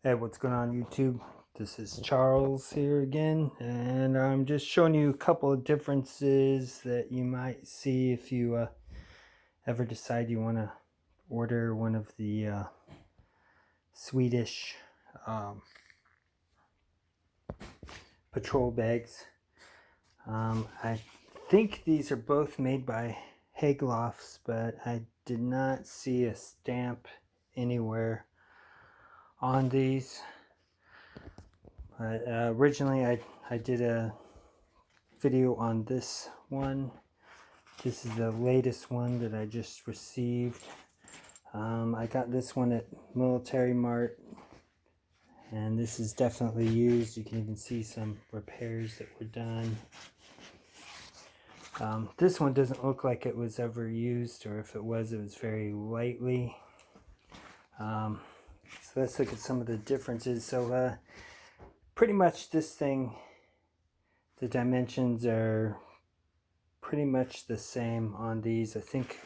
Hey, what's going on YouTube? This is Charles here again, and I'm just showing you a couple of differences that you might see if you ever decide you want to order one of the Swedish patrol bags. I think these are both made by Hagelofs, but I did not see a stamp anywhere on these. But originally I did a video on this one. This is the latest one that I just received. I got this one at Military Mart, and this is definitely used. You can even see some repairs that were done. This one doesn't look like it was ever used, or if it was very lightly. So let's look at some of the differences. So pretty much this thing, the dimensions are pretty much the same on these. I think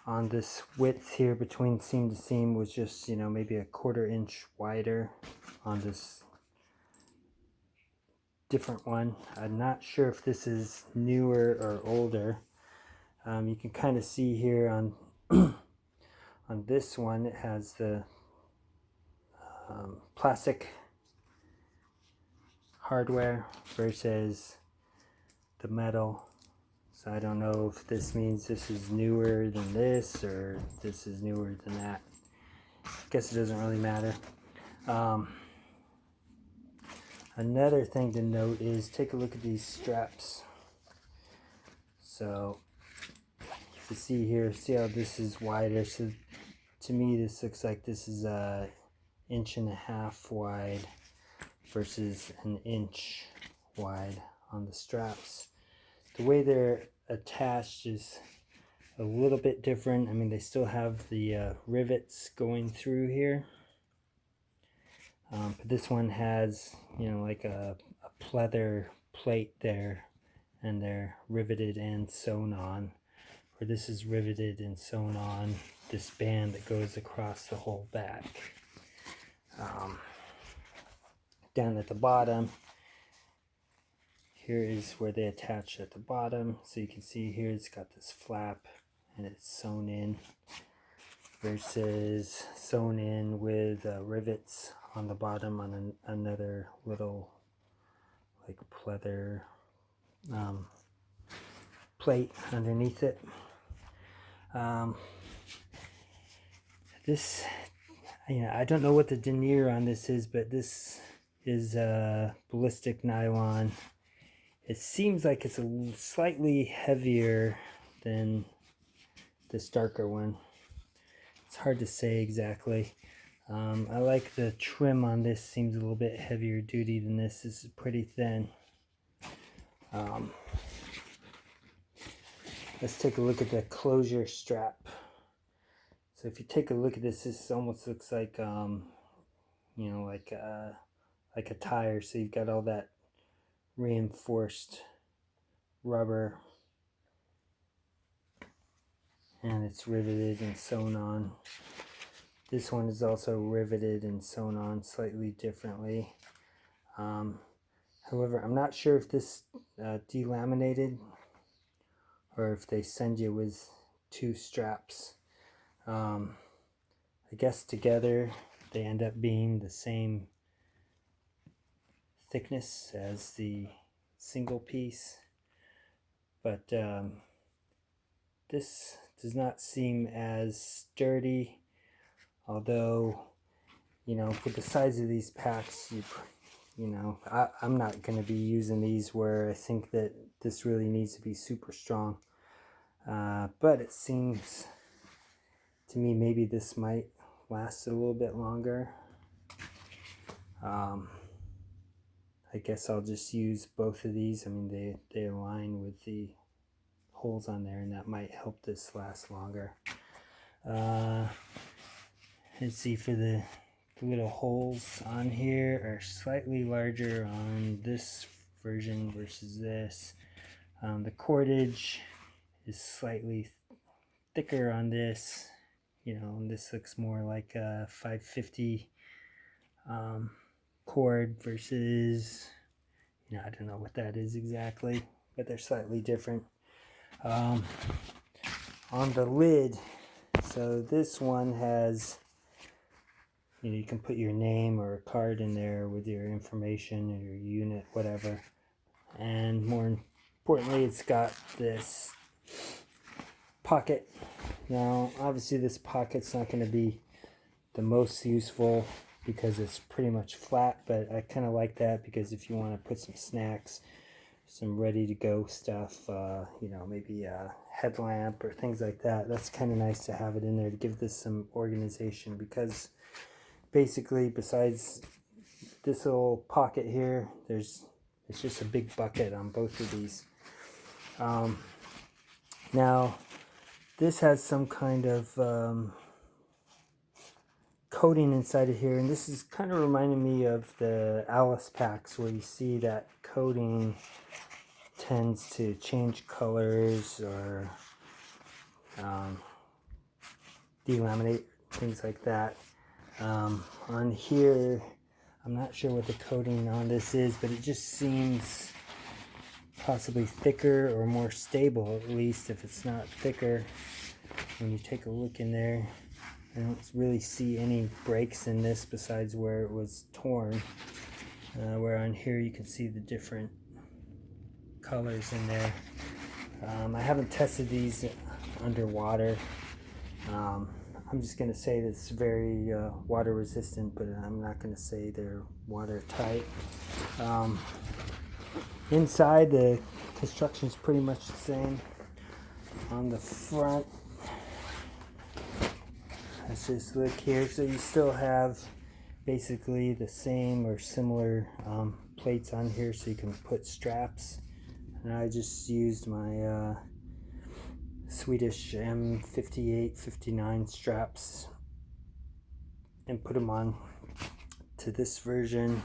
on this width here between seam to seam was just, maybe a 1/4 inch wider on this different one. I'm not sure if this is newer or older. You can kind of see here on on this one, it has the plastic hardware versus the metal. So I don't know if this means this is newer than this or this is newer than that. I guess it doesn't really matter. Another thing to note is take a look at these straps. So you can see here, see how this is wider. So to me this looks like this is a 1.5 inches wide versus 1 inch wide on the straps. The way they're attached is a little bit different. I mean, they still have the rivets going through here, but this one has, like a pleather plate there, and they're riveted and sewn on. Where this is riveted and sewn on this band that goes across the whole back. Down at the bottom, here is where they attach at the bottom. So you can see here it's got this flap and it's sewn in versus sewn in with rivets on the bottom on another little like pleather plate underneath it. This, I don't know what the denier on this is, but this is ballistic nylon. It seems like it's a slightly heavier than this darker one. It's hard to say exactly. I like the trim on this, seems a little bit heavier duty than this. This is pretty thin. Let's take a look at the closure strap. So if you take a look at this, this almost looks like, like a tire. So you've got all that reinforced rubber, and it's riveted and sewn on. This one is also riveted and sewn on slightly differently. However, I'm not sure if this delaminated or if they send you with 2 straps. I guess together they end up being the same thickness as the single piece, but this does not seem as sturdy, although with the size of these packs, I'm not going to be using these where I think that this really needs to be super strong, but it seems to me maybe this might last a little bit longer. I guess I'll just use both of these. I mean, they align with the holes on there, and that might help this last longer. Let's see, for the little holes on here are slightly larger on this version versus this. The cordage is slightly thicker on this. This looks more like a 550 cord versus, I don't know what that is exactly, but they're slightly different. On the lid, so this one has, you can put your name or a card in there with your information or your unit, whatever. And more importantly, it's got this pocket. Now, obviously this pocket's not going to be the most useful because it's pretty much flat, but I kind of like that because if you want to put some snacks, some ready to go stuff, maybe a headlamp or things like that, that's kind of nice to have it in there to give this some organization, because basically besides this little pocket here, it's just a big bucket on both of these. Now this has some kind of coating inside of here, and this is kind of reminding me of the Alice packs where you see that coating tends to change colors or delaminate, things like that. On here, I'm not sure what the coating on this is, but it just seems possibly thicker or more stable, at least if it's not thicker. When you take a look in there, I don't really see any breaks in this besides where it was torn. Where on here you can see the different colors in there. I haven't tested these underwater. I'm just going to say that it's very water resistant, but I'm not going to say they're watertight. Inside, the construction is pretty much the same. On the front, let's just look here. So you still have basically the same or similar plates on here, so you can put straps. And I just used my Swedish M58, 59 straps and put them on to this version.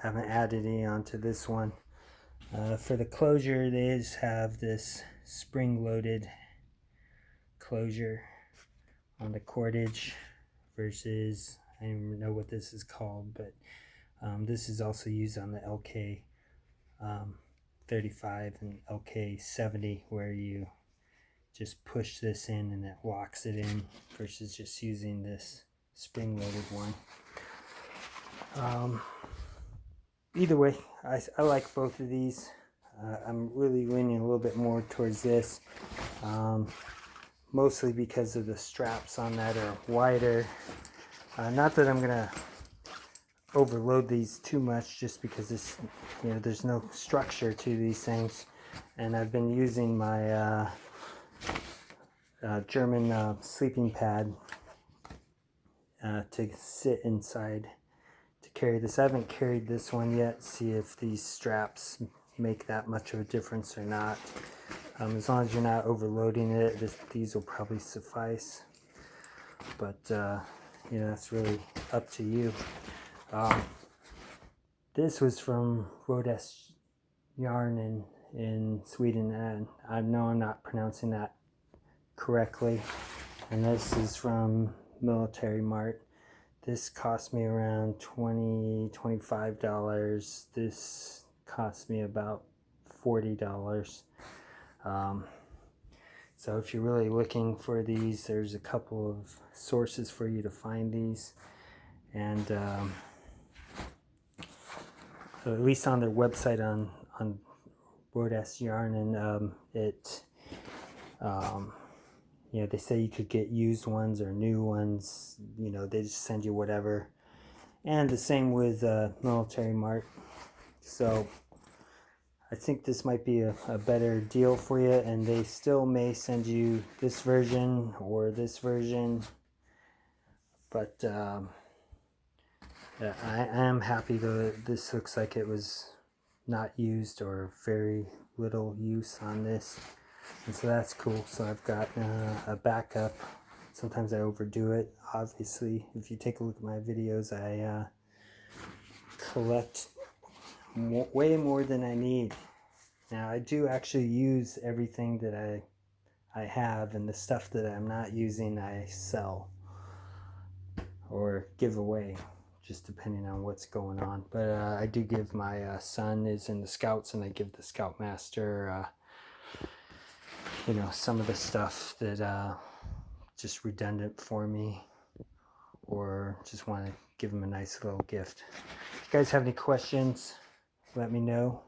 Haven't added any onto this one. For the closure, they just have this spring-loaded closure on the cordage versus, I don't even know what this is called, but this is also used on the LK 35 and LK 70, where you just push this in and it locks it in versus just using this spring-loaded one. Either way, I like both of these. I'm really leaning a little bit more towards this, mostly because of the straps on that are wider. Not that I'm gonna overload these too much, just because this, there's no structure to these things, and I've been using my German sleeping pad to sit inside to carry this. I haven't carried this one yet, see if these straps make that much of a difference or not. As long as you're not overloading it, these will probably suffice, but that's really up to you. This was from Rodastjarnan in Sweden, and I know I'm not pronouncing that correctly. And this is from Military Mart. This cost me around $25. This cost me about $40. So if you're really looking for these, there's a couple of sources for you to find these, and at least on their website on Rodastjarnan, they say you could get used ones or new ones. They just send you whatever. And the same with Military Mart. So I think this might be a better deal for you, and they still may send you this version or this version. But I am happy that this looks like it was not used or very little use on this. And so that's cool. So I've got a backup. Sometimes I overdo it. Obviously, if you take a look at my videos, I collect way more than I need. Now, I do actually use everything that I have, and the stuff that I'm not using, I sell or give away just depending on what's going on. But I do give my son is in the Scouts, and I give the Scoutmaster, you know, some of the stuff that just redundant for me, or just want to give him a nice little gift. If you guys have any questions, let me know,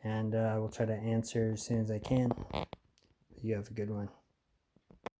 and we'll try to answer as soon as I can. You have a good one.